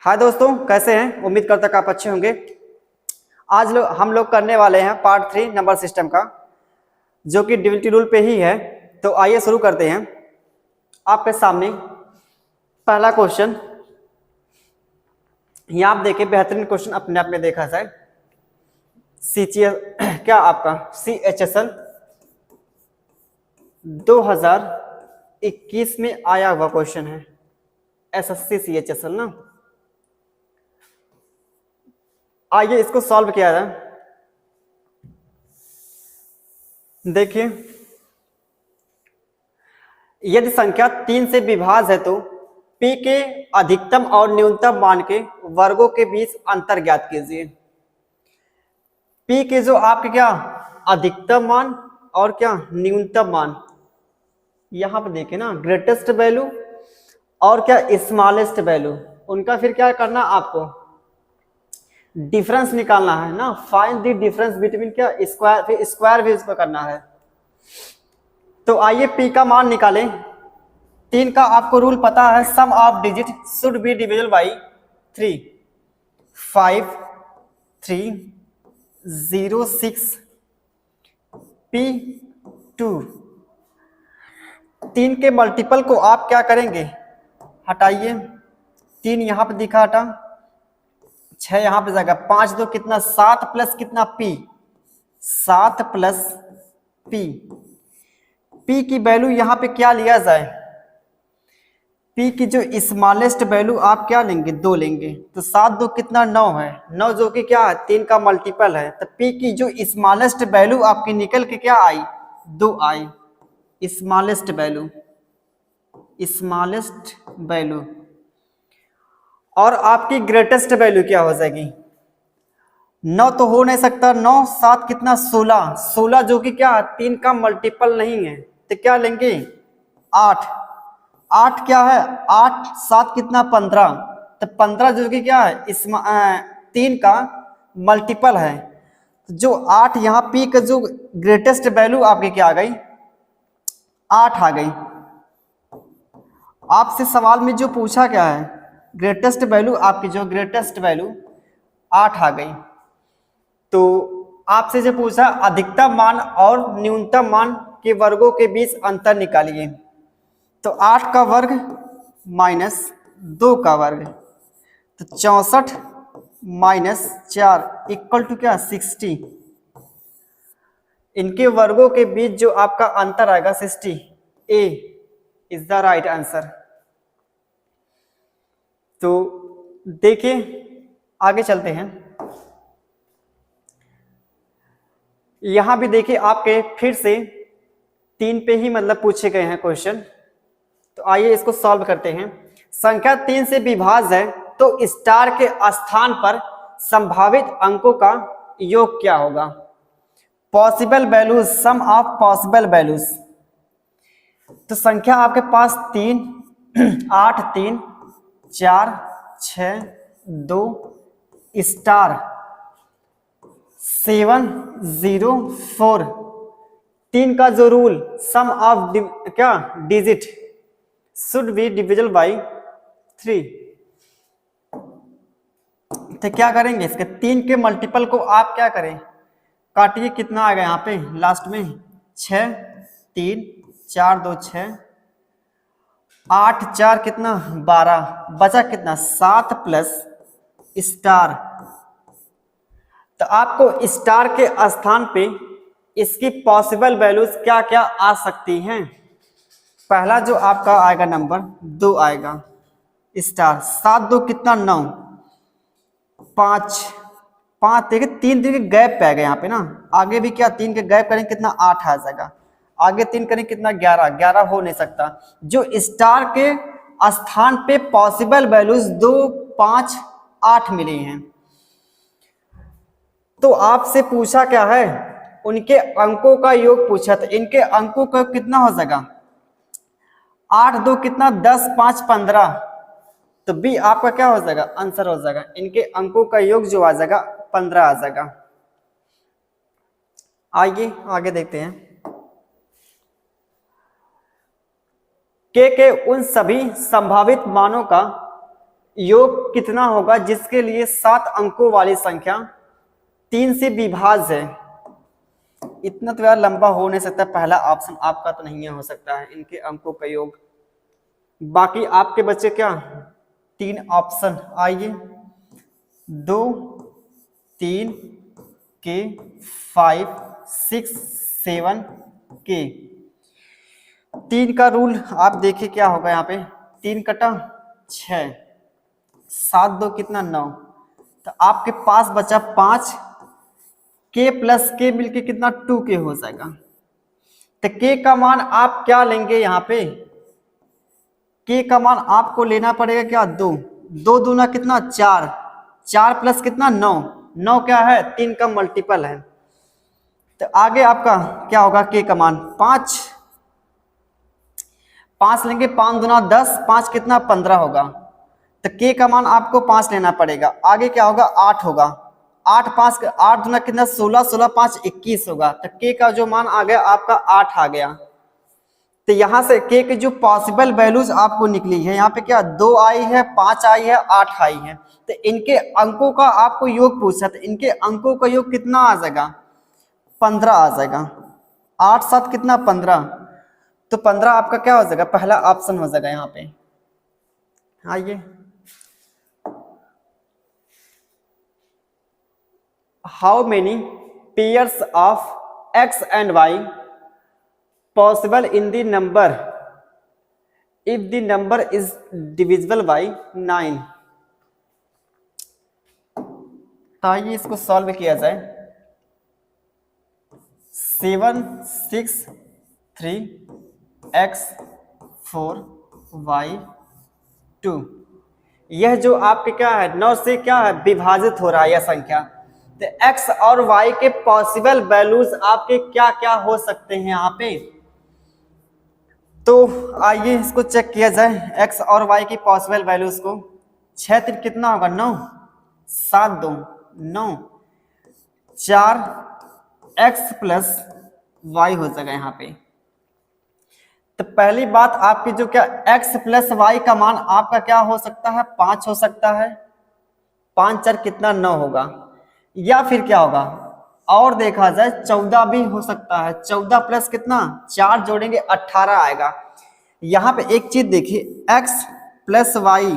हाय दोस्तों, कैसे हैं? उम्मीद करता कि आप अच्छे होंगे। आज हम लोग करने वाले हैं पार्ट 3 नंबर सिस्टम का, जो कि डिविनिटी रूल पे ही है। तो आइए शुरू करते हैं। आपके सामने पहला क्वेश्चन, यहाँ आप देखिए, बेहतरीन क्वेश्चन अपने आप में देखा जाए। क्या आपका CHSL 2021 में आया हुआ क्वेश्चन है। SSC CHSL ना। आइए इसको सॉल्व किया जाए। देखिए, यदि संख्या 3 से विभाज्य है तो P के अधिकतम और न्यूनतम मान के वर्गों के बीच अंतर ज्ञात कीजिए। P के जो आपके क्या अधिकतम मान और क्या न्यूनतम मान, यहां पर देखिए ना, ग्रेटेस्ट वैल्यू और क्या स्मॉलेस्ट वैल्यू, उनका फिर क्या करना, आपको डिफरेंस निकालना है ना। फाइंड द डिफरेंस बिटवीन क्या स्क्वायर, फिर स्क्वायर भी इस पर करना है। तो आइए P का मान निकालें। 3 का आपको रूल पता है, sum of digit should be divisible by 3। 5 3 0 6 P2। 3 के मल्टीपल को आप क्या करेंगे, हटाइए। 3 यहां पे दिखा, हटा। 6 यहां पे जाएगा। 5 2 कितना, 7 प्लस कितना P, 7 प्लस P। P की वैल्यू यहां पे क्या लिया जाए, P की जो स्मॉलेस्ट वैल्यू आप क्या लेंगे, 2 लेंगे। तो 7 2 कितना, 9 है। 9 जो कि क्या है, 3 का मल्टीपल है। तो P की जो स्मॉलेस्ट वैल्यू आपकी निकल के क्या आई, 2 आई। Smallest value, smallest value. और आपकी ग्रेटेस्ट वैल्यू क्या हो जाएगी, 9 तो हो नहीं सकता। 9 7 कितना, 16। 16 जो कि क्या, 3 का मल्टीपल नहीं है। तो क्या लेंगे, 8। 8 क्या है, 8 7 कितना, 15। तो 15 जो कि क्या है, इस 3 का मल्टीपल है। तो जो 8 यहाँ P का जो ग्रेटेस्ट वैल्यू आपके क्या आ गई, 8 आ गई। आपसे सवाल में जो पूछा क्या है, ग्रेटेस्ट वैल्यू, आपकी जो ग्रेटेस्ट वैल्यू 8 आ गई। तो आपसे जो पूछा अधिकतम मान और न्यूनतम मान के वर्गों के बीच अंतर निकालिए। तो 8 का वर्ग माइनस 2 का वर्ग, तो 64 माइनस 4 इक्वल टू क्या, 60। इनके वर्गों के बीच जो आपका अंतर आएगा 60। ए इज द राइट आंसर। तो देखिए, आगे चलते हैं। यहां भी देखिए, आपके फिर से 3 पे ही मतलब पूछे गए हैं क्वेश्चन। तो आइए इसको सॉल्व करते हैं। संख्या 3 से विभाज्य है तो स्टार के स्थान पर संभावित अंकों का योग क्या होगा। Possible values, sum of possible values. तो संख्या आपके पास 3 8 3 4 6 2 स्टार 7 0 4। 3 का जो रूल, सम ऑफ क्या digit should be divisible by 3। तो क्या करेंगे, इसके 3 के मल्टीपल को आप क्या करें, काटिए। कितना आएगा यहाँ पे लास्ट में, 6 3 4 2 6 8 4 कितना, 12। बचा कितना, 7 प्लस स्टार। तो आपको स्टार के स्थान पे इसकी पॉसिबल वैल्यूज क्या क्या आ सकती हैं। पहला जो आपका आएगा नंबर 2 आएगा स्टार। 7 2 कितना, 9। 5 5 देखिए, 3 के गैप पे आएगा यहाँ पे ना। आगे भी क्या, 3 के गैप करेंगे कितना, 8 आ जाएगा। आगे 3 करेंगे कितना, 11। 11 हो नहीं सकता। जो स्टार के स्थान पे पॉसिबल वैल्यूज 2 5 8 मिली हैं। तो आपसे पूछा क्या है, उनके अंकों का योग पूछा था। इनके अंकों का कितना हो जाएगा, 8 2 कितना, 10 5 15। तो बी आपका क्या हो जाएगा, आंसर हो जाएगा। इनके अंकों का योग जो आ जाएगा 15 आ जाएगा। आइए आगे देखते हैं। के उन सभी संभावित मानों का योग कितना होगा जिसके लिए 7 अंकों वाली संख्या 3 से विभाज्य है। इतना तो यार लंबा हो नहीं सकता, पहला ऑप्शन आपका तो नहीं हो सकता है, इनके अंकों का योग। बाकी आपके बच्चे क्या 3 ऑप्शन, आइए 2 3 के 5 6 7 के। 3 का रूल आप देखिए क्या होगा यहाँ पे, 3 कटा 6, 7 2 कितना 9, तो आपके पास बचा 5, के प्लस के मिलके कितना 2 के हो जाएगा। तो के का मान आप क्या लेंगे यहाँ पे, के का मान आपको लेना पड़ेगा क्या 2, 2 दूना कितना 4, 4 प्लस कितना 9, 9 क्या है 3 का मल्टीपल है। तो आगे आपका क्या होगा, के का मान 5, 5 लेंगे, 5 दूना 10, 5 कितना 15 होगा। तो के का मान आपको 5 लेना पड़ेगा। आगे क्या होगा 8 होगा, 8 5 8 दूना कितना 16, 16 5 21 होगा। तो के का जो मान आ गया आपका 8 आ गया। तो यहां से के की जो पॉसिबल वैल्यूज आपको निकली है, यहाँ पे क्या 2 आई है, 5 आई है, 8 आई है। तो इनके अंकों का आपको योग पूछा, तो इनके अंकों का योग कितना आ जाएगा 15 आ जाएगा। 8 7 कितना 15, तो 15 आपका क्या हो जाएगा, पहला ऑप्शन हो जाएगा यहाँ पे। आइए how many pairs of x and y possible in the number if the number is divisible by 9। तो आइए इसको सॉल्व किया जाए। 7 6 3 x 4 y 2, यह जो आपके क्या है 9 से क्या है विभाजित हो रहा है यह संख्या। तो x और y के पॉसिबल वैल्यूज आपके क्या क्या हो सकते हैं यहाँ पे, तो आइए इसको चेक किया जाए x और y की पॉसिबल वैल्यूज को। 6 3 कितना होगा 9, 7 2 9, 4 x प्लस y हो जाएगा यहाँ पे। तो पहली बात आपकी जो क्या x प्लस y का मान आपका क्या हो सकता है 5 हो सकता है, 5 4 कितना 9 होगा, या फिर क्या होगा और देखा जाए 14 भी हो सकता है, 14 प्लस कितना 4 जोड़ेंगे 18 आएगा। यहाँ पे एक चीज देखिए x प्लस वाई,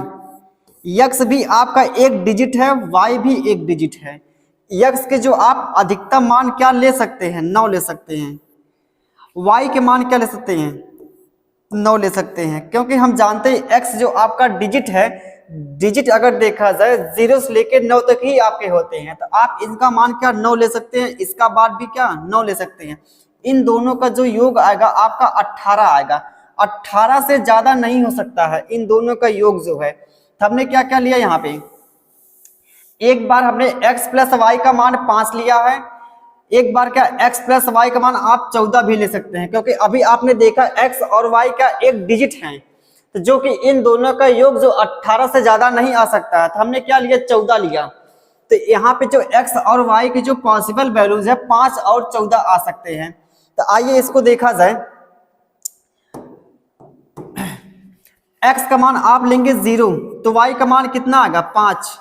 x भी आपका एक डिजिट है, y भी एक डिजिट है। x के जो आप अधिकतम मान क्या ले सकते हैं 9 ले सकते हैं, y के मान क्या ले सकते हैं 9 ले सकते हैं, क्योंकि हम जानते हैं x जो आपका डिजिट है, डिजिट अगर देखा जाए 0 से लेकर 9 तक ही आपके होते हैं। तो आप इनका मान क्या 9 ले सकते हैं, इसका बाद भी क्या 9 ले सकते हैं। इन दोनों का जो योग आएगा आपका 18 आएगा, 18 से ज्यादा नहीं हो सकता है इन दोनों का योग जो है। तो हमने क्या क्या लिया यहाँ पे, एक बार हमने x प्लस वाई का मान 5 लिया है, एक बार क्या x प्लस वाई का मान आप 14 भी ले सकते हैं, क्योंकि अभी आपने देखा x और y का एक डिजिट है, तो जो कि इन दोनों का योग जो 18 से ज्यादा नहीं आ सकता है। तो हमने क्या लिया 14 लिया। तो यहाँ पे जो x और y की जो पॉसिबल वैल्यूज है 5 और 14 आ सकते हैं। तो आइए इसको देखा जाए। x का मान आप लेंगे 0, तो y का मान कितना आएगा 5।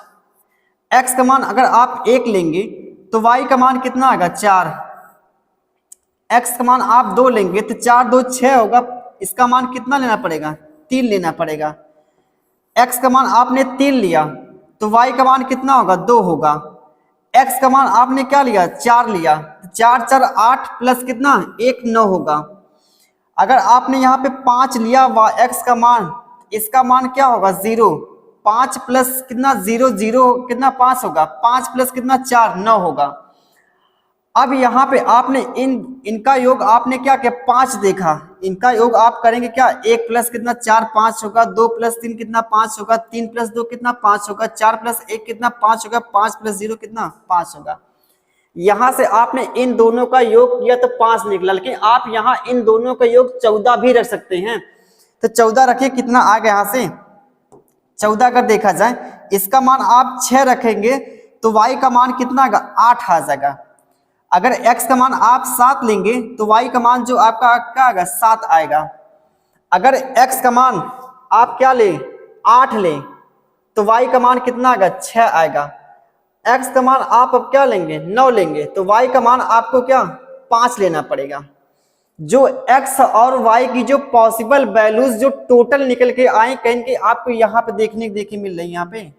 x का मान अगर आप 1 लेंगे तो y का मान कितना आएगा 4। x का मान आप 2 लेंगे तो 4 2 6 होगा, इसका मान कितना लेना पड़ेगा 3 लेना पड़ेगा। x का मान आपने 3 लिया तो y का मान कितना होगा 2 होगा। x का मान आपने क्या लिया 4 लिया, 4 4 8 प्लस कितना 1 9 होगा। अगर आपने यहाँ पे 5 लिया x का मान, इसका मान क्या होगा 0, 5 प्लस कितना 0 0 कितना 5 होगा, 5 प्लस कितना 4 9 होगा। अब यहाँ पे आपने इनका योग आपने क्या किया 5 देखा, इनका योग आप करेंगे क्या 1 प्लस कितना 4 5 होगा, 2 प्लस 3 कितना 5 होगा, 3 प्लस 2 कितना 5 होगा, 4 प्लस 1 कितना 5 होगा, 5 प्लस 0 कितना 5 होगा। यहाँ से आपने इन दोनों का योग किया तो 5 निकला, लेकिन आप यहाँ इन दोनों का योग 14 भी रख सकते हैं। तो 14 रखिए, कितना आ गया यहाँ से 14 अगर देखा जाए, इसका मान आप 6 रखेंगे तो y का मान कितना आएगा 8 आ जाएगा। अगर x का मान आप 7 लेंगे तो y का मान जो आपका क्या आएगा 7 आएगा। अगर x का मान आप क्या ले 8 ले तो y का मान कितना आएगा 6 आएगा। x का मान आप अब क्या लेंगे 9 लेंगे, तो y का मान आपको क्या 5 लेना पड़ेगा। जो x और y की जो पॉसिबल वैल्यूज जो टोटल निकल के आए कहीं के आपको यहाँ पे देखी मिल रही है। यहाँ पे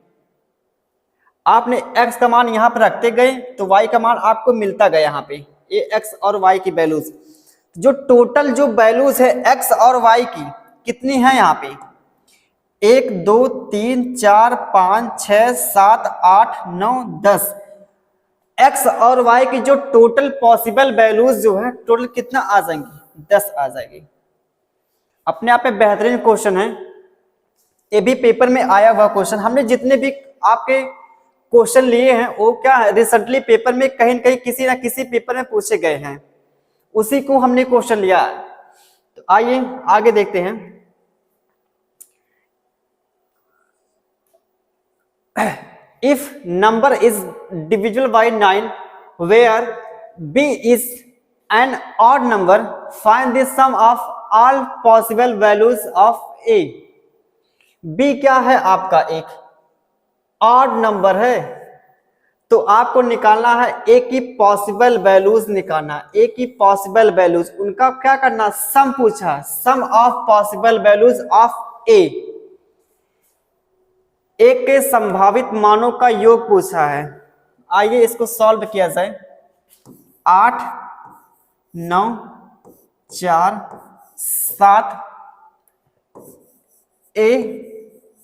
आपने x का मान यहाँ पे रखते गए तो y का मान आपको मिलता गया। यहाँ पे ये x और y की वैल्यूज जो टोटल जो वैल्यूज है x और y की कितनी है यहाँ पे 1 2 3 4 5 6 7 8 9 10 x और y की जो टोटल पॉसिबल वैल्यूज जो है टोटल कितना आ जाएंगी 10 आ जाएगी। अपने आप में बेहतरीन क्वेश्चन है, ये भी पेपर में आया हुआ क्वेश्चन। हमने जितने भी आपके क्वेश्चन लिए हैं वो क्या है रिसेंटली पेपर में कहीं न कहीं किसी ना किसी पेपर में पूछे गए हैं, उसी को हमने क्वेश्चन लिया है। तो आइए आगे देखते हैं। If number is divisible by 9 where b is an odd number, find the sum of all possible values of a। b क्या है आपका एक ऑड नंबर है, तो आपको निकालना है ए की पॉसिबल वैल्यूज निकालना। ए की पॉसिबल वैल्यूज उनका क्या करना सम पूछा, सम ऑफ पॉसिबल वैल्यूज ऑफ ए। ए के संभावित मानों का योग पूछा है। आइए इसको सॉल्व किया जाए। 8 9 4 7 ए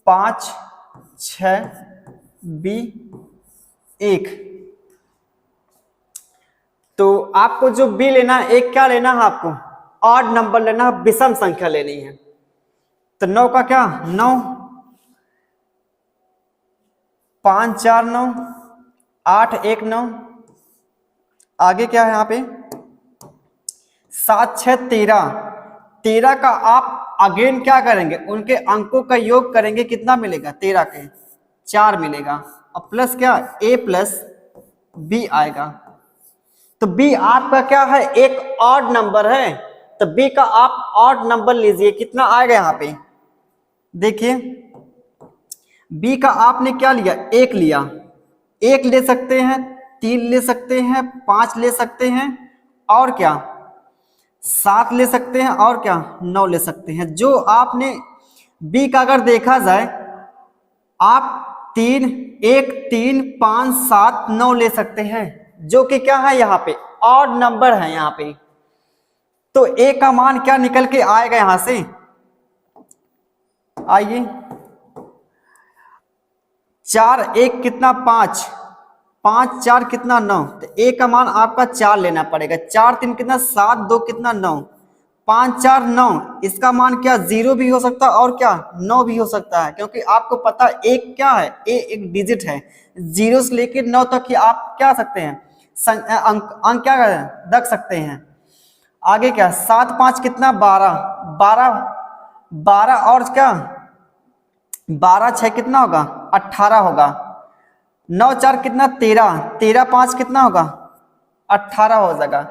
5 6 बी 1। तो आपको जो बी लेना है एक क्या लेना है आपको ऑड नंबर लेना है, विषम संख्या लेनी है। तो 9 का क्या 9 5 4 9 8 1 9। आगे क्या है यहाँ पे 7 6 13। 13 का आप अगेन क्या करेंगे उनके अंकों का योग करेंगे, कितना मिलेगा 13 के 4 मिलेगा और प्लस क्या a प्लस b आएगा। तो b आपका क्या है एक ऑड नंबर है, तो b का आप ऑड नंबर लीजिए। कितना आएगा यहाँ पे देखिए b का आपने क्या लिया 1 लिया, 1 ले सकते हैं 3 ले सकते हैं 5 ले सकते हैं और क्या 7 ले सकते हैं और क्या 9 ले सकते हैं। जो आपने b का अगर देखा जाए आप 3 1 3 5 7 9 ले सकते हैं, जो कि क्या है यहाँ पे ऑड नंबर है यहाँ पे। तो a का मान क्या निकल के आएगा यहां से, आइए 4 1 कितना 5 5 4 कितना 9। तो a का मान आपका 4 लेना पड़ेगा। 4 3 कितना 7 2 कितना 9 5 4 9। इसका मान क्या 0 भी हो सकता है और क्या 9 भी हो सकता है, क्योंकि आपको पता एक क्या है a एक डिजिट है। 0 से लेकर 9 तक ही आप क्या सकते हैं अंक क्या रख सकते हैं। आगे क्या 7 5 कितना 12 12 12 और क्या 12 6 कितना होगा 18 होगा। 9 4 कितना 13 13 5 कितना होगा 18 हो जाएगा।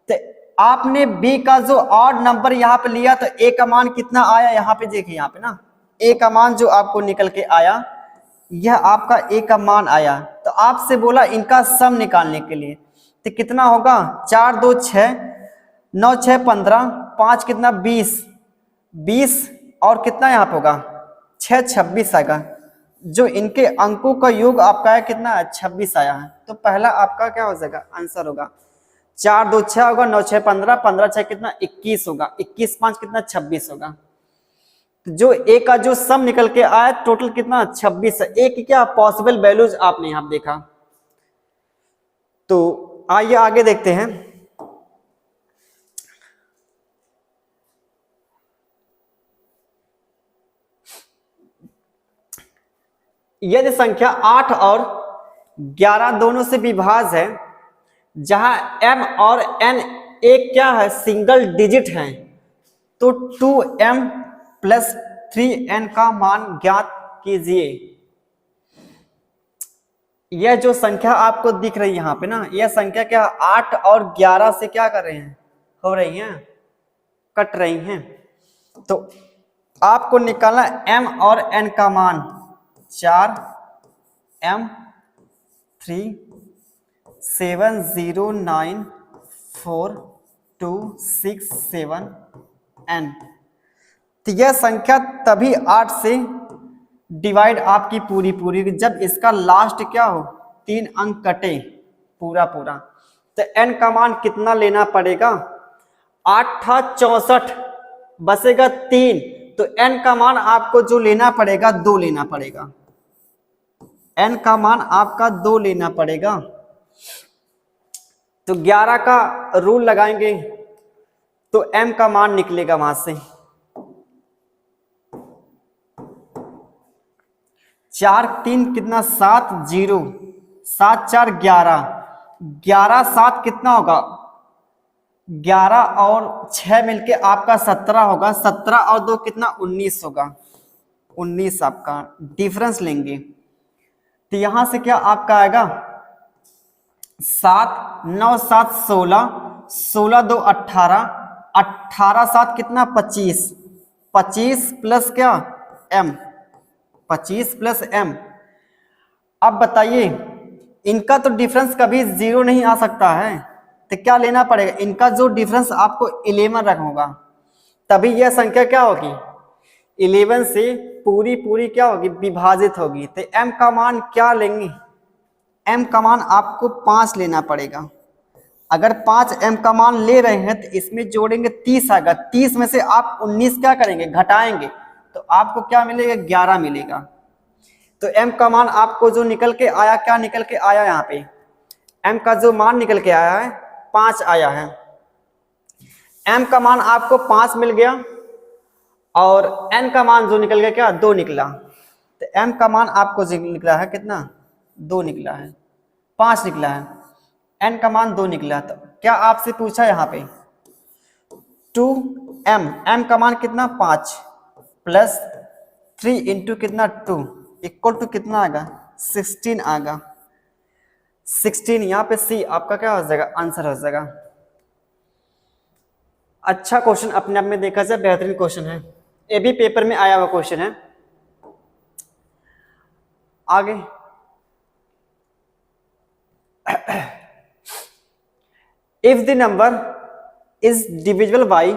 तो आपने b का जो ऑड नंबर यहाँ पे लिया तो a का मान कितना आया यहाँ पे देखिए, यहाँ पे ना a का मान जो आपको निकल के आया यह आपका a का मान आया। तो आपसे बोला इनका सम निकालने के लिए, तो कितना होगा 4 2 6 9 6 15 5 कितना 20 20 और कितना यहाँ पे होगा 6 26 आएगा। जो इनके अंकों का योग आपका है कितना 26 आया है। तो पहला आपका क्या हो जाएगा आंसर होगा 4 2 6 होगा 9 6 15 15 6 कितना 21 होगा 21 5 कितना 26 होगा। तो जो ए का जो सम निकल के आया टोटल कितना 26 है। ए की क्या पॉसिबल वैल्यूज आपने यहां देखा। तो आइए आगे देखते हैं। यदि संख्या 8 और 11 दोनों से विभाज्य है, जहां m और n एक क्या है सिंगल डिजिट है, तो 2m प्लस 3n का मान ज्ञात कीजिए। यह जो संख्या आपको दिख रही है यहाँ पे ना, यह संख्या क्या 8 और 11 से क्या कर रहे हैं हो रही हैं कट रही हैं। तो आपको निकालना m और n का मान। 4m3709427n। तो यह संख्या तभी 8 से डिवाइड आपकी पूरी पूरी जब इसका लास्ट क्या हो 3 अंक कटे पूरा पूरा। तो n का मान कितना लेना पड़ेगा, 8 था 64 बचेगा 3, तो n का मान आपको जो लेना पड़ेगा 2 लेना पड़ेगा, n का मान आपका 2 लेना पड़ेगा। तो 11 का रूल लगाएंगे तो m का मान निकलेगा वहां से 4 3 कितना 7 0 7 4 11 11 7 कितना होगा 11 और 6 मिलके आपका 17 होगा, 17 और 2 कितना 19 होगा, 19 आपका डिफरेंस लेंगे। तो यहां से क्या आपका आएगा 7 9 7 16 16 2 18 18 7 कितना 25 25 प्लस क्या m 25 प्लस m। अब बताइए इनका तो डिफरेंस कभी 0 नहीं आ सकता है, तो क्या लेना पड़ेगा, इनका जो डिफरेंस आपको 11 रखना होगा, तभी यह संख्या क्या होगी 11 से पूरी पूरी क्या होगी विभाजित होगी। तो m का मान क्या लेंगे, m का मान आपको 5 लेना पड़ेगा। अगर 5 m का मान ले रहे हैं तो इसमें जोड़ेंगे 30 आएगा, 30 में से आप 19 क्या करेंगे घटाएंगे तो आपको क्या मिलेगा 11 मिलेगा। तो m का मान आपको जो निकल के आया, क्या निकल के आया यहाँ पे m का जो मान निकल के आया है 5 आया है। m का मान आपको 5 मिल गया और n का मान जो निकल गया क्या 2 निकला। तो m का मान आपको जो निकला है कितना 2 निकला है, 5 निकला है, n का मान 2 निकला। तो क्या आपसे पूछा यहाँ पे 2m, m का मान कितना 5 प्लस 3 इंटू कितना 2 इक्वल टू कितना आएगा 16 आएगा। 16 यहाँ पे सी आपका क्या हो जाएगा आंसर हो जाएगा। अच्छा क्वेश्चन अपने आप में देखा जाए बेहतरीन क्वेश्चन है, ये भी पेपर में आया हुआ क्वेश्चन है। आगे if the number is divisible by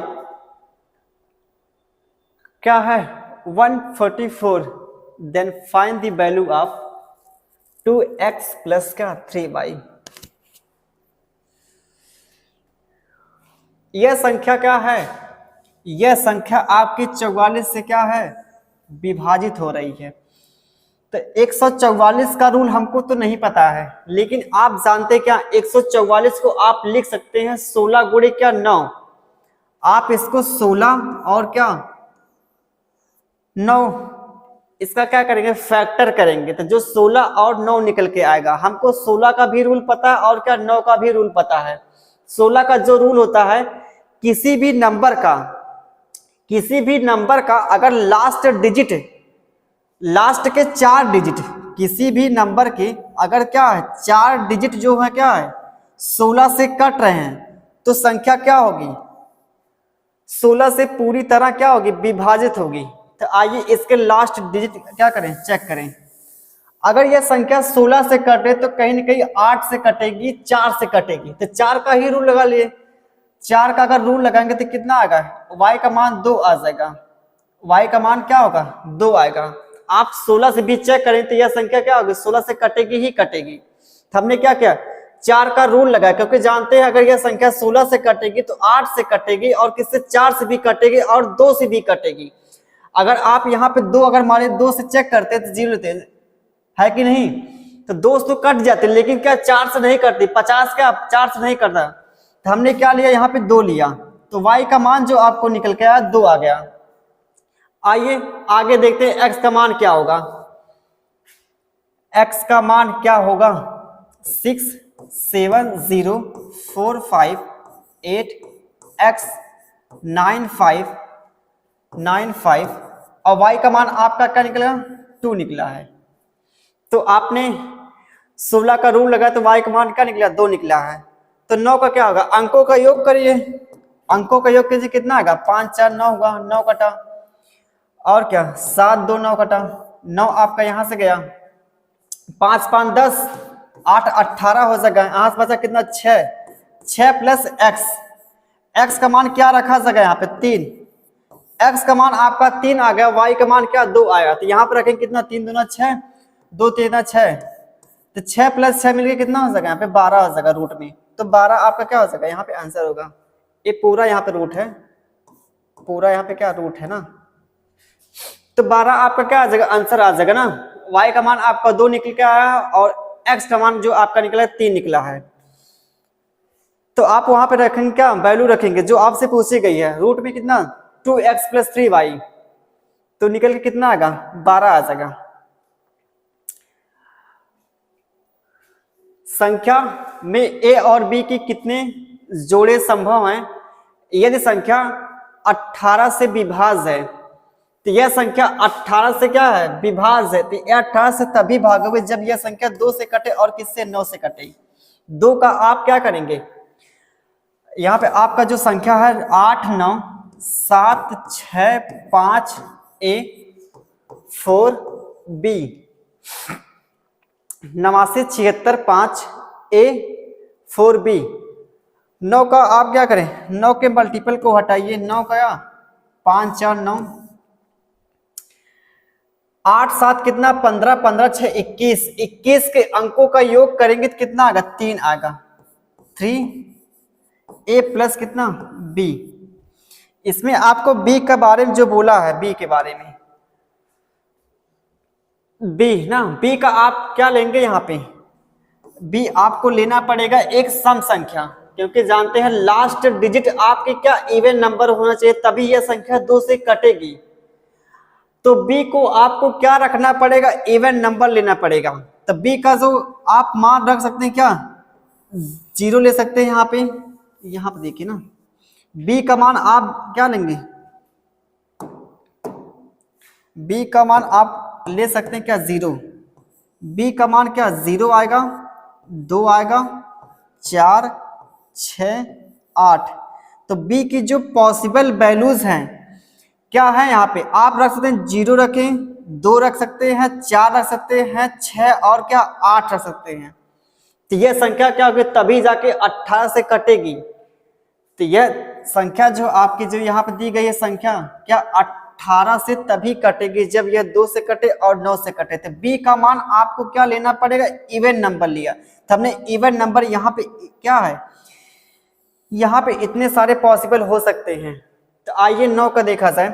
क्या है 144 then find the value of 2x plus क्या 3y। यह संख्या क्या है, यह संख्या आपकी 44 से क्या है विभाजित हो रही है। तो 144 का रूल हमको तो नहीं पता है, लेकिन आप जानते क्या 144 को आप लिख सकते हैं 16 गुणे क्या 9, आप इसको 16 और क्या 9 इसका क्या करेंगे फैक्टर करेंगे, तो जो 16 और 9 निकल के आएगा। हमको 16 का भी रूल पता है और क्या 9 का भी रूल पता है। 16 का जो रूल होता है किसी भी नंबर का अगर लास्ट डिजिट लास्ट के 4 डिजिट किसी भी नंबर के अगर क्या है 4 डिजिट जो है क्या है 16 से कट रहे हैं तो संख्या क्या होगी 16 से पूरी तरह क्या होगी विभाजित होगी। तो आइए इसके लास्ट डिजिट क्या करें चेक करें। अगर यह संख्या 16 से कटे तो कहीं ना कहीं 8 से कटेगी 4 से कटेगी, तो 4 का ही रूल लगा लिए। 4 का अगर रूल लगाएंगे तो कितना आएगा y का मान 2 आ जाएगा, y का मान क्या होगा 2 आएगा। आप 16 से भी चेक करें तो यह संख्या क्या होगी 16 से कटेगी ही कटेगी। तो हमने क्या किया 4 का रूल लगाया, क्योंकि जानते हैं अगर यह संख्या 16 से कटेगी तो 8 से कटेगी और किससे 4 से भी कटेगी और 2 से भी कटेगी। अगर आप यहाँ पे 2 अगर माने 2 से चेक करते तो 0 लेते है कि नहीं, तो 2 तो कट जाते लेकिन क्या 4 से नहीं कटती, 50 क्या 4 से नहीं करता। तो हमने क्या लिया यहाँ पे 2 लिया, तो y का मान जो आपको निकल के आया 2 आ गया। आइए आगे देखते हैं x का मान क्या होगा। x का मान क्या होगा 6 7 0 4 5 8 x 9 5 9 5 और y का मान आपका क्या निकला 2 निकला है। तो आपने 16 का रूल लगा तो y का मान क्या निकला 2 निकला है। तो 9 का क्या होगा अंकों का योग करिए, अंकों का योग कीजिए कितना आएगा 5 4 9 होगा, 9 कटा और क्या 7 2 9 कटा 9 आपका यहां से गया, 5 5 10, 8 18 हो जाएगा। यहां से बचा कितना 6, 6 प्लस एक्स, एक्स का मान क्या रखा जाएगा यहाँ पे 3, एक्स का मान आपका 3 आ गया, वाई का मान क्या 2 आएगा। तो यहाँ पर रखेंगे कितना 3 दूना 6, 2 3 6, तो 6 प्लस 6 मिलके कितना हो जाएगा यहाँ पे 12 हो जाएगा रूट में। तो 12 आपका क्या हो जाएगा यहाँ पे आंसर होगा। ये पूरा यहाँ पे रूट है, पूरा यहाँ पे क्या रूट है ना, तो 12 आपका क्या आ जाएगा आंसर आ जाएगा ना। y का मान आपका 2 निकल के आया और x का मान जो आपका निकला है 3 निकला है। तो आप वहां पे रखेंगे क्या वैल्यू रखेंगे जो आपसे पूछी गई है, रूट में कितना 2x प्लस 3y, तो निकल के कितना आएगा 12 आ जाएगा। संख्या में a और b की कितने जोड़े संभव हैं? यदि संख्या 18 से विभाज्य है तो यह संख्या 18 से क्या है विभाज्य है, तो यह 18 से तभी भागोगे जब यह संख्या 2 से कटे और किससे 9 से कटे। 2 का आप क्या करेंगे, यहाँ पे आपका जो संख्या है 8 9 7 6 5 a 4 b 89 76 5 a 4 b। 9 का आप क्या करें 9 के मल्टीपल को हटाइए, 9 का 5 4 9, 8 7 कितना 15 15 6 21, 21 के अंकों का योग करेंगे तो कितना आएगा 3 आएगा, 3 a प्लस कितना b। इसमें आपको b के बारे में जो बोला है, b के बारे में b ना, b का आप क्या लेंगे यहाँ पे b आपको लेना पड़ेगा एक सम संख्या, क्योंकि जानते हैं लास्ट डिजिट आपके क्या इवन नंबर होना चाहिए तभी यह संख्या 2 से कटेगी। तो b को आपको क्या रखना पड़ेगा इवन नंबर लेना पड़ेगा। तो b का जो आप मान रख सकते हैं क्या 0 ले सकते हैं। यहाँ पे देखिए ना b का मान आप क्या लेंगे, b का मान आप ले सकते हैं क्या 0, b का मान क्या 0 आएगा, 2 आएगा, 4 6 8। तो b की जो पॉसिबल वैल्यूज हैं क्या है यहाँ पे आप रख सकते हैं 0 रखें, 2 रख सकते हैं, 4 रख सकते हैं, 6 और क्या 8 रख सकते हैं। तो यह संख्या क्या होगी तभी जाके 18 से कटेगी। तो यह संख्या जो आपकी जो यहाँ पे दी गई है संख्या क्या 18 से तभी कटेगी जब यह 2 से कटे और 9 से कटे। तो b का मान आपको क्या लेना पड़ेगा इवन नंबर लिया, तो हमने इवन नंबर यहाँ पे क्या है, यहाँ पे इतने सारे पॉसिबल हो सकते हैं। तो आइए 9 का देखा जाए,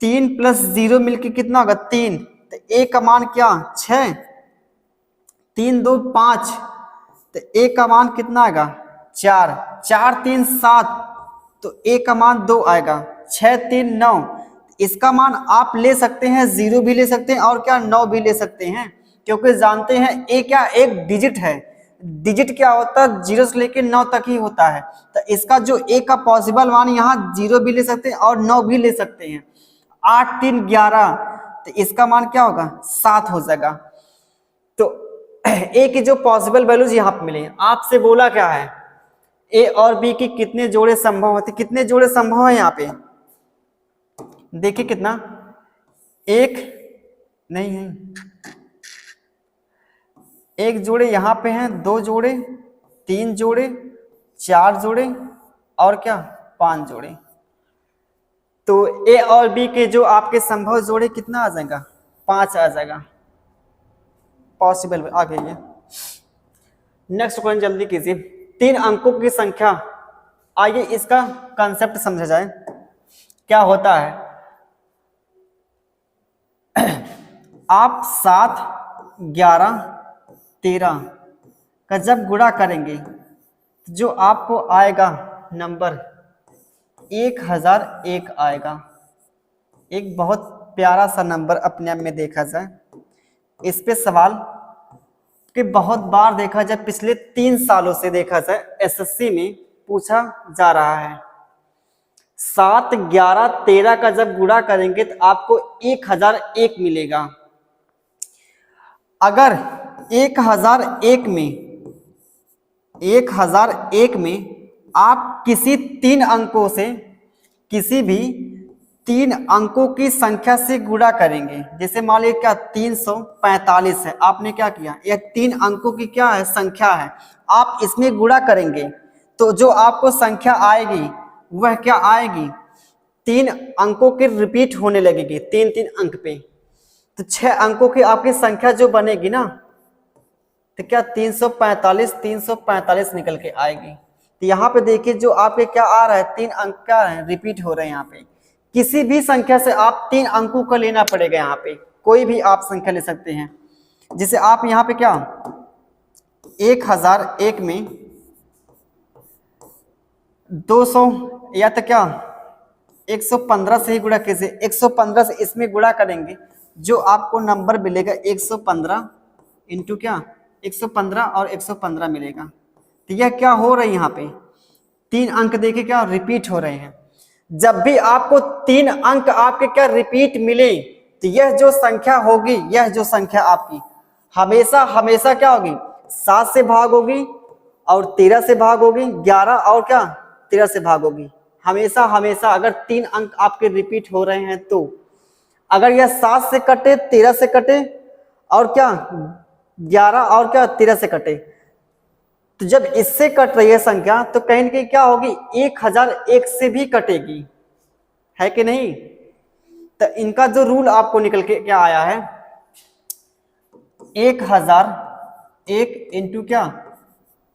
3 प्लस 0 मिलके कितना होगा 3, तो a का मान क्या 6, 3 2 5, तो a का मान कितना आएगा 4, 4 3 7, तो a का मान 2 आएगा, 6 3 9। इसका मान आप ले सकते हैं 0 भी ले सकते हैं और क्या 9 भी ले सकते हैं, क्योंकि जानते हैं a क्या एक डिजिट है, डिजिट क्या होता है 0 से लेकर 9 तक ही होता है। तो इसका जो a का पॉसिबल मान यहाँ 0 भी ले सकते हैं और 9 भी ले सकते हैं। 8 3 11, तो इसका मान क्या होगा 7 हो जाएगा। तो a की जो पॉसिबल वैल्यूज यहाँ पे मिले, आपसे बोला क्या है a और b की कितने जोड़े संभव होते, कितने जोड़े संभव है यहाँ पे देखिए कितना, एक नहीं है, एक जोड़े यहाँ पे हैं, 2 जोड़े, 3 जोड़े, 4 जोड़े और क्या 5 जोड़े। तो a और b के जो आपके संभव जोड़े कितना आ जाएगा 5 आ जाएगा पॉसिबल। आ गई है नेक्स्ट क्वेश्चन जल्दी कीजिए, 3 अंकों की संख्या। आइए इसका कंसेप्ट समझा जाए क्या होता है। आप 7 11 13 का जब गुणा करेंगे जो आपको आएगा नंबर 1001 आएगा। एक बहुत प्यारा सा नंबर अपने आप में देखा जाए, इस पे सवाल कि बहुत बार देखा जाए, पिछले 3 सालों से देखा जाए एसएससी में पूछा जा रहा है। 7 11 13 का जब गुणा करेंगे तो आपको 1001 मिलेगा। अगर 1001 में आप किसी 3 अंकों से किसी भी 3 अंकों की संख्या से गुणा करेंगे। जैसे मान लीजिए क्या 345 है, आपने क्या किया, यह 3 अंकों की क्या है, संख्या है, आप इसमें गुणा करेंगे तो जो आपको संख्या आएगी वह क्या आएगी, 3 अंकों के रिपीट होने लगेगी 3-3 अंक पे, तो 6 अंकों की आपकी संख्या जो बनेगी ना, तो क्या 345 निकल के आएगी। तो यहाँ पे देखिए जो आपके क्या आ रहा है, 3 अंक क्या है, रिपीट हो रहे हैं। यहाँ पे किसी भी संख्या से आप 3 अंकों का लेना पड़ेगा, यहाँ पे कोई भी आप संख्या ले सकते हैं। जैसे आप यहाँ पे क्या 1001 में 200 या तो क्या 115 से ही गुणा कीजिए, 115 से इसमें गुणा करेंगे जो आपको नंबर मिलेगा 115 इंटू क्या 115 और 115 मिलेगा। तो यह क्या हो रहा है, यहाँ पे 3 अंक देखिए क्या रिपीट हो रहे हैं। जब भी आपको 3 अंक आपके क्या रिपीट मिले तो यह जो संख्या होगी, यह जो संख्या आपकी हमेशा हमेशा क्या होगी, 7 से भाग होगी और 13 से भाग होगी, 11 और क्या 13 से भाग होगी। हमेशा हमेशा अगर 3 अंक आपके रिपीट हो रहे हैं तो अगर यह 7 से कटे, 13 से कटे और क्या 11 और क्या 13 से कटे, तो जब इससे कट रही है संख्या तो कहीं ना कहीं क्या होगी, 1001 से भी कटेगी, है कि नहीं। तो इनका जो रूल आपको निकल के क्या आया है, 1001 इंटू क्या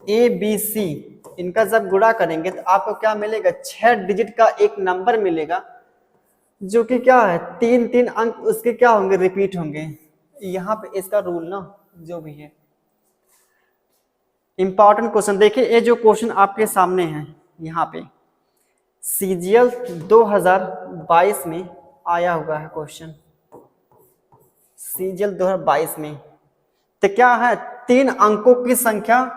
ABC, इनका जब गुणा करेंगे तो आपको क्या मिलेगा, 6 डिजिट का एक नंबर मिलेगा जो कि क्या है 3-3 अंक उसके क्या होंगे, रिपीट होंगे। यहाँ पे इसका रूल ना जो भी है इंपॉर्टेंट क्वेश्चन देखिए, ये जो क्वेश्चन आपके सामने है यहाँ पे CGL 2022 में आया हुआ है क्वेश्चन, CGL 2022 में। तो क्या है, 3 अंकों की संख्या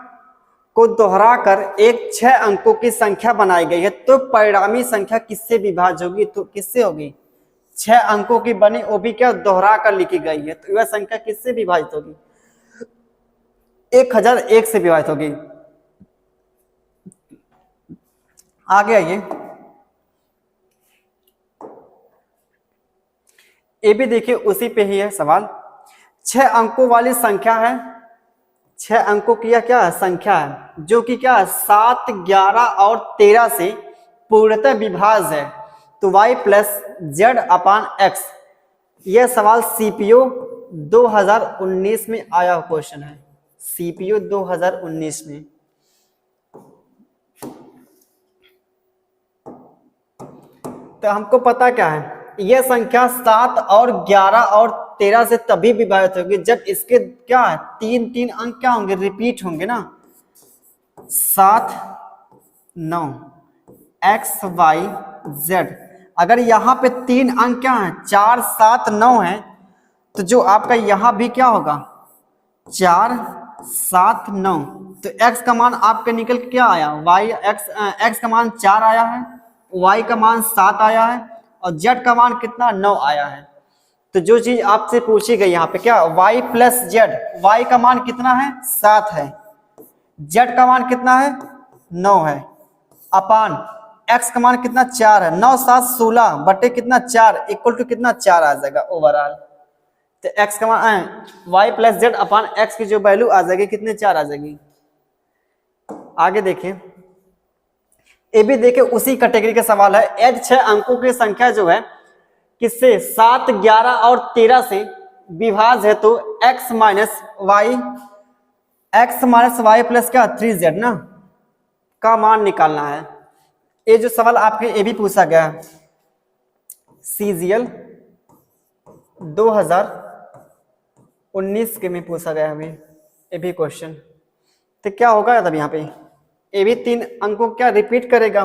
को दोहराकर एक 6 अंकों की संख्या बनाई गई है, तो परिणामी संख्या किससे विभाज्य होगी, तो किससे होगी, 6 अंकों की बनी, वो भी क्या दोहरा कर लिखी गई है, तो वह संख्या किससे विभाजित होगी, 1001 से विभाजित होगी। आगे आइए, ये भी देखिए उसी पे ही है सवाल। 6 अंकों वाली संख्या है, 6 अंकों की क्या है संख्या है जो कि क्या है 7, 11 और 13 से पूर्णतः विभाज्य है, तो y plus z upon x. यह सवाल CPO 2019 में आया क्वेश्चन है, CPO 2019 में। तो हमको पता क्या है, यह संख्या 7 और 11 और 13 से तभी विभाजित होगी जब इसके क्या है 3-3 अंक क्या होंगे, रिपीट होंगे ना, 7, 9 x y z। अगर यहाँ पे 3 अंक क्या है 4, 7, 9 है, तो जो आपका यहाँ भी क्या होगा 4, 7, 9, तो x का मान आपके निकल के क्या आया, x का मान 4 आया है, y का मान 7 आया है और z का मान कितना 9 आया है। तो जो चीज आपसे पूछी गई यहाँ पे क्या y प्लस जेड, y का मान कितना है 7 है, z का मान कितना है 9 है, अपान x का मान कितना 4 है, 9, 7, 16 बटे कितना 4 इक्वल टू कितना 4 आ जाएगा ओवरऑल। तो x का मान y plus z upon x की जो वैल्यू आ जाएगी कितने 4 आ जाएगी। आगे देखिए, ये भी देखिए उसी कैटेगरी का सवाल है। यदि 6 अंकों की संख्या जो है किससे 7, 11 और 13 से विभाज्य है तो x माइनस वाई प्लस क्या 3z ना का मान निकालना है। ये जो सवाल आपके ये भी पूछा गया है CGL 2019 के में पूछा गया है ये भी क्वेश्चन। तो क्या होगा तब यहाँ पे ये भी 3 अंकों क्या रिपीट करेगा,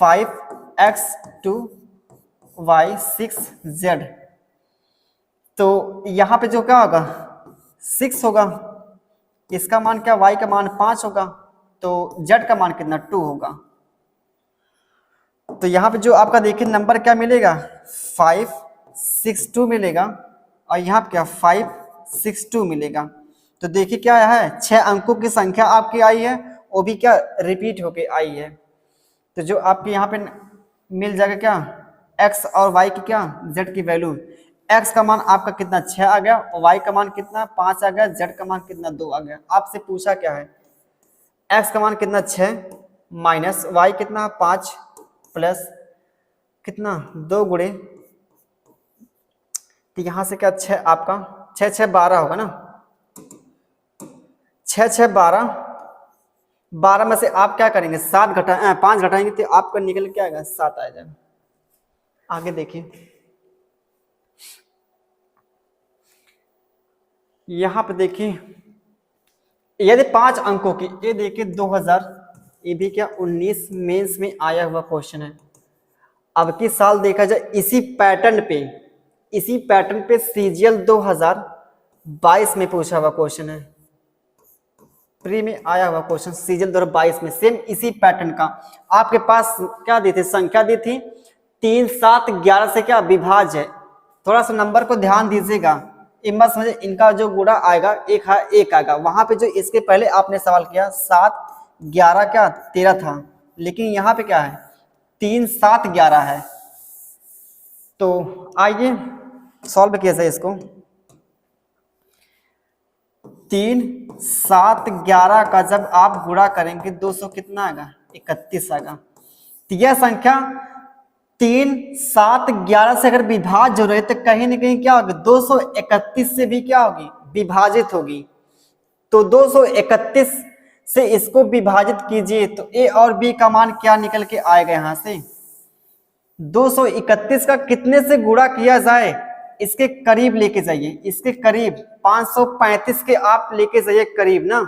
5x 2y 6z। तो यहाँ पे जो क्या होगा 6 होगा, इसका मान क्या y का मान 5 होगा, तो z का मान कितना 2 होगा। तो यहाँ पे जो आपका देखिए नंबर क्या मिलेगा 562 मिलेगा और यहाँ पे क्या 562 मिलेगा। तो देखिए क्या है 6 अंकों की संख्या आपकी आई है, वो भी क्या रिपीट होके आई है। तो जो आपके यहाँ पे मिल जाएगा क्या एक्स और वाई की क्या, जेड की वैल्यू। एक्स का मान आपका कितना 6 आ गया, और वाई का मान कितना 5 आ गया, जेड का मान कितना 2 आ गया। आपसे पूछा क्या है, एक्स का मान कितना 6 माइनस वाई कितना 5 प्लस कितना 2 गुणे, तो यहाँ से क्या 6 आपका 6 6 12 होगा ना, 6 6 12, 12 में से आप क्या करेंगे 7 घटा 5 घटाएंगे तो आपका निकल के आएगा 7 आ जाएगा। आगे देखिए, यहाँ पे देखिए यदि 5 अंकों की, ये देखिए 2000, ये भी क्या 19 मेंस में आया हुआ क्वेश्चन है। अब की साल देखा जाए इसी पैटर्न पे सीजीएल 2022 में पूछा हुआ क्वेश्चन है, प्री में आया हुआ क्वेश्चन सीजीएल 2022 में सेम इसी पैटर्न का। आपके पास क्या दी थी, संख्या दी थी 3 7 11 से क्या विभाज्य है। थोड़ा सा नंबर को ध्यान दीजिएगा, मत समझे इनका जो गुणा आएगा एक आएगा, वहां पे जो इसके पहले आपने सवाल किया 7 11 क्या 13 था, लेकिन यहाँ पे क्या है 3 7 11 है। तो आइए सॉल्व किया जाए इसको। 3 7 11 का जब आप गुणा करेंगे 200 कितना आएगा 31 आएगा। तो यह संख्या 3 7 11 से अगर विभाज्य हो रही तो कहीं ना कहीं क्या होगी 231 से भी क्या होगी विभाजित होगी। तो 231 से इसको विभाजित कीजिए तो ए और बी का मान क्या निकल के आएगा, यहां से 231 का कितने से गुणा किया जाए, इसके करीब लेके जाइए, इसके करीब 535 के आप लेके जाइए करीब ना,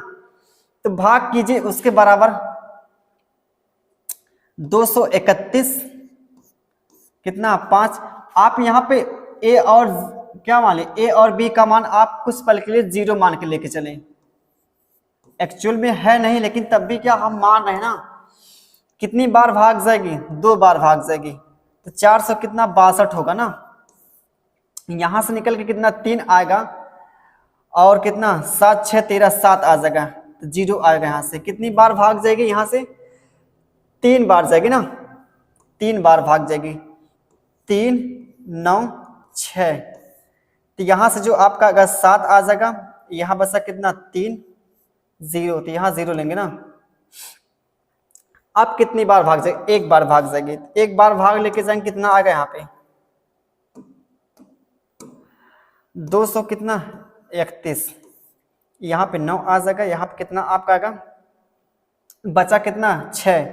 तो भाग कीजिए उसके बराबर 231 कितना 5। आप यहाँ पे ए और क्या मान ले, ए और बी का मान आप कुछ पल के लिए 0 मान के लेके चलें, एक्चुअल में है नहीं लेकिन तब भी क्या हम मान रहे हैं ना। कितनी बार भाग जाएगी 2 बार भाग जाएगी, तो 400 कितना 62 होगा ना, यहां से निकल के कितना 3 आएगा और कितना 7 6 13 7 आ जाएगा, तो 0 आएगा। यहां से कितनी बार भाग जाएगी, यहां से 3 बार जाएगी ना, 3 बार भाग जाएगी, 3 9 6, तो यहां से जो आपका अगर 7 आ जाएगा, यहां बचा कितना 3 0, तो यहां 0 लेंगे ना। अब कितनी बार भाग जाएगी, एक बार भाग जाएगी, एक बार भाग लेके जाएंगे कितना आ गया यहाँ पे 200 कितना 31, यहाँ पे 9 आ जाएगा, यहाँ पे कितना आपका आएगा बचा कितना 6,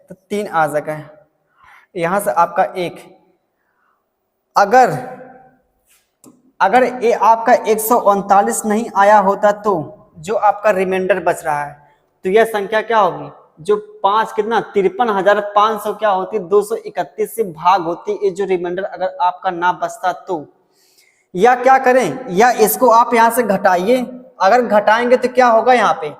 तो 3 आ जाएगा, यहाँ से आपका 1। अगर ये आपका 139 नहीं आया होता तो जो आपका रिमाइंडर बच रहा है, तो यह संख्या क्या होगी, जो 5 कितना 53,500 क्या होती 231 से भाग होती, ये जो रिमाइंडर अगर आपका ना बचता तो। या क्या करें, या इसको आप यहाँ से घटाइए, अगर घटाएंगे तो क्या होगा, यहाँ पे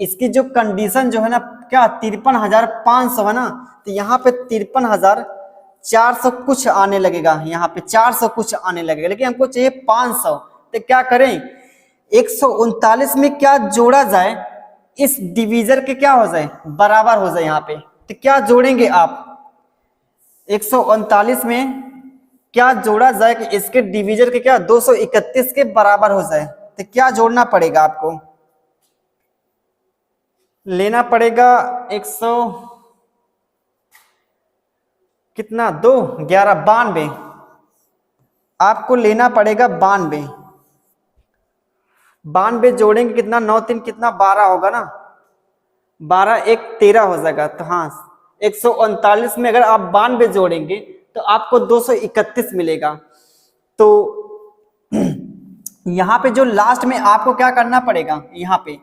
इसकी जो कंडीशन जो है ना क्या 53,500 है ना, तो यहाँ पे 53,400 कुछ आने लगेगा, यहाँ पे 400 कुछ आने लगेगा, लेकिन हमको चाहिए 500। तो क्या करें 139 में क्या जोड़ा जाए, इस डिवीजर के क्या हो जाए बराबर हो जाए यहाँ पे, तो क्या जोड़ेंगे आप 139 में क्या जोड़ा जाए कि इसके डिवीजर के क्या 231 के बराबर हो जाए, तो क्या जोड़ना पड़ेगा आपको, लेना पड़ेगा 100 कितना 2 11 92, आपको लेना पड़ेगा 92 जोड़ेंगे कितना 9 3 कितना 12 होगा ना, 12 1 13 हो जाएगा। तो हाँ 139 में अगर आप 92 जोड़ेंगे तो आपको 231 मिलेगा। तो यहाँ पे जो लास्ट में आपको क्या करना पड़ेगा, यहाँ पे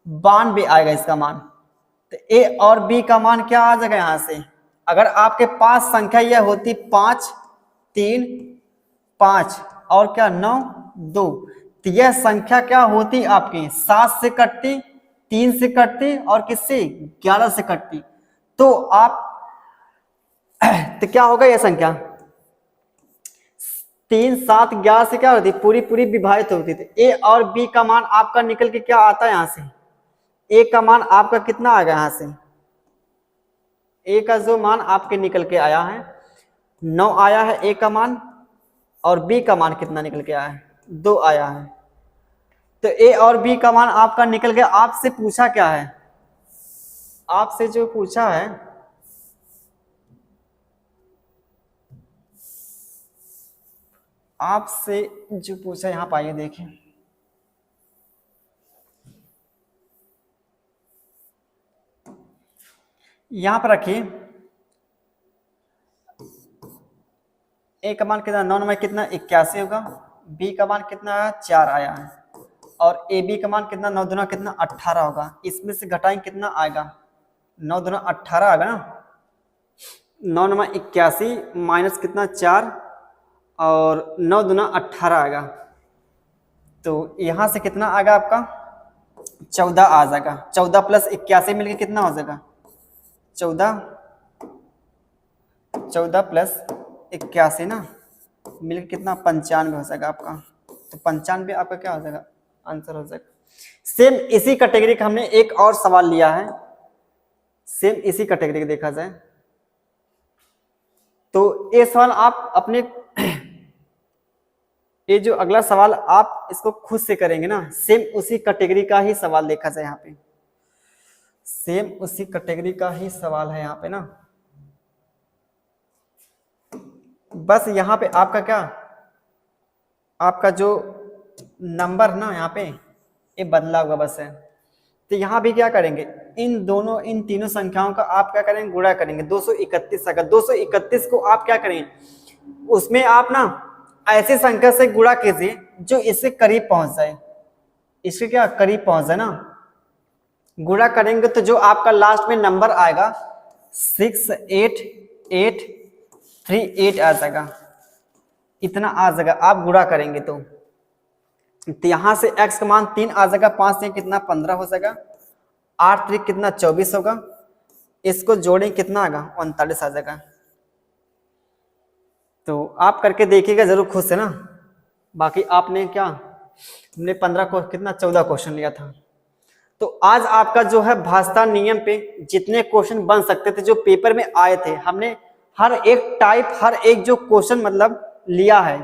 92 आएगा इसका मान, तो ए और बी का मान क्या आ जाएगा यहाँ से, अगर आपके पास संख्या यह होती 5 3 5 और क्या 9 2, तो यह संख्या क्या होती आपकी 7 से कटती, 3 से कटती और किससे 11 से कटती, तो आप तो क्या होगा यह संख्या 3 7 11 से क्या होती पूरी पूरी विभाजित होती थी। ए और बी का मान आपका निकल के क्या आता है, यहां से ए का मान आपका कितना आ गया, यहां से ए का जो मान आपके निकल के आया है 9 आया है ए का मान, और बी का मान कितना निकल के आया है, 2 आया है। तो ए और बी का मान आपका निकल गया। आपसे पूछा क्या है, आपसे जो पूछा है, आपसे जो पूछा, यहां पाइए देखिए, यहां पर रखिए ए का मान कितना, 9 में कितना 81 होगा, बी का मान कितना आया 4 आया है, और ए बी का मान कितना 9 दूना कितना 18 होगा। इसमें से घटाएं कितना आएगा, 9 दूना 18 आएगा ना, 9 नमा 81 माइनस कितना 4, और 9 दूना 18 आएगा। तो यहाँ से कितना आएगा आपका 14 आ जाएगा। 14 प्लस 81 मिलके कितना हो जाएगा 14 प्लस 81 ना मिलके कितना 95 हो जाएगा आपका। तो 95 आपका क्या हो जाएगा, आंसर हो जाएगा। सेम इसी कैटेगरी का हमने एक और सवाल लिया है, सेम इसी कैटेगरी का देखा जाए तो ये सवाल आप अपने ये जो अगला सवाल आप इसको खुद से करेंगे ना, सेम उसी कैटेगरी का ही सवाल देखा जाए। यहाँ पे सेम उसी कैटेगरी का ही सवाल है यहाँ पे ना, बस यहाँ पे आपका क्या, आपका जो नंबर ना यहाँ पे ये बदला हुआ बस है। तो यहाँ भी क्या करेंगे, इन तीनों संख्याओं का आप क्या करेंगे, गुणा करेंगे। 231 अगर 231 को आप क्या करेंगे, उसमें आप ना ऐसी संख्या से गुणा कीजिए जो इससे करीब पहुंच जाए, इसके क्या करीब पहुंच जाए ना। गुणा करेंगे तो जो आपका लास्ट में नंबर आएगा 68838 आ जाएगा, इतना आ जाएगा आप गुणा करेंगे तो यहां से x का मान 3 आ जाएगा, 5 से कितना 15 हो जाएगा, 8 3 कितना 24 होगा, इसको जोड़ें कितना आएगा 39 आ जाएगा। तो आप करके देखिएगा जरूर खुद से ना। बाकी आपने क्या, हमने 15 को कितना 14 क्वेश्चन लिया था। तो आज आपका जो है भाषा नियम पे जितने क्वेश्चन बन सकते थे जो पेपर में आए थे, हमने हर एक टाइप हर एक जो क्वेश्चन मतलब लिया है।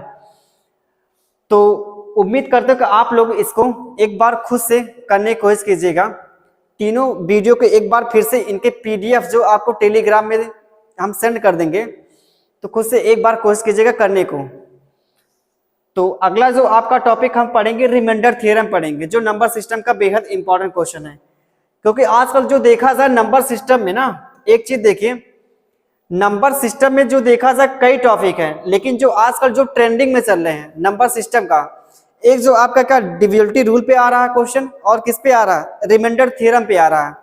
तो उम्मीद करते हो कि आप लोग इसको एक बार खुद से करने की कोशिश कीजिएगा। तीनों वीडियो को एक बार फिर से इनके PDF जो आपको टेलीग्राम में हम सेंड कर देंगे, तो खुद से एक बार कोशिश कीजिएगा करने को। तो अगला जो आपका टॉपिक हम पढ़ेंगे रिमाइंडर थ्योरम पढ़ेंगे, जो नंबर सिस्टम का बेहद इंपॉर्टेंट क्वेश्चन है। क्योंकि आजकल जो देखा जाए नंबर सिस्टम में ना, एक चीज देखिए, नंबर सिस्टम में जो देखा जाए कई टॉपिक हैं, लेकिन जो आजकल जो ट्रेंडिंग में चल रहे हैं नंबर सिस्टम का, एक जो आपका क्या डिविजिबिलिटी रूल पे आ रहा है क्वेश्चन, और किस पे आ रहा है, रिमाइंडर थ्योरम पे आ रहा है।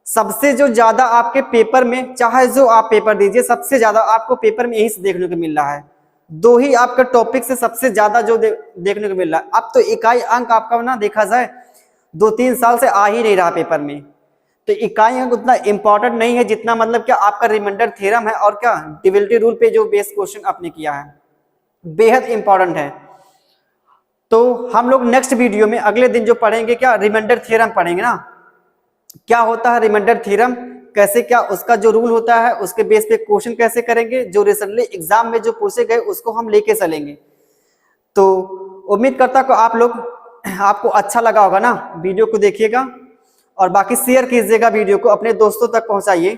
सबसे जो ज्यादा आपके पेपर में, चाहे जो आप पेपर दीजिए, सबसे ज्यादा आपको पेपर में यही से देखने को मिल रहा है। दो ही आपका टॉपिक से सबसे ज्यादा जो देखने को मिल रहा है। अब तो इकाई अंक आपका ना देखा जाए 2-3 साल से आ ही नहीं रहा पेपर में। तो इकाई अंक उतना इंपॉर्टेंट नहीं है जितना मतलब क्या आपका रिमाइंडर थ्योरम है और क्या डिविजिबिलिटी रूल पे जो बेस क्वेश्चन आपने किया है, बेहद इंपॉर्टेंट है। तो हम लोग नेक्स्ट वीडियो में अगले दिन जो पढ़ेंगे क्या रिमाइंडर थ्योरम पढ़ेंगे ना, क्या होता है रिमाइंडर थ्योरम, कैसे क्या उसका जो रूल होता है, उसके बेस पे क्वेश्चन कैसे करेंगे, जो रिसेंटली एग्जाम में जो पूछे गए उसको हम लेके चलेंगे। तो उम्मीद करता हूं आप लोग, आपको अच्छा लगा होगा ना, वीडियो को देखिएगा और बाकी शेयर कीजिएगा, वीडियो को अपने दोस्तों तक पहुंचाइए।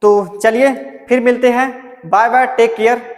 तो चलिए फिर मिलते हैं, बाय बाय, टेक केयर।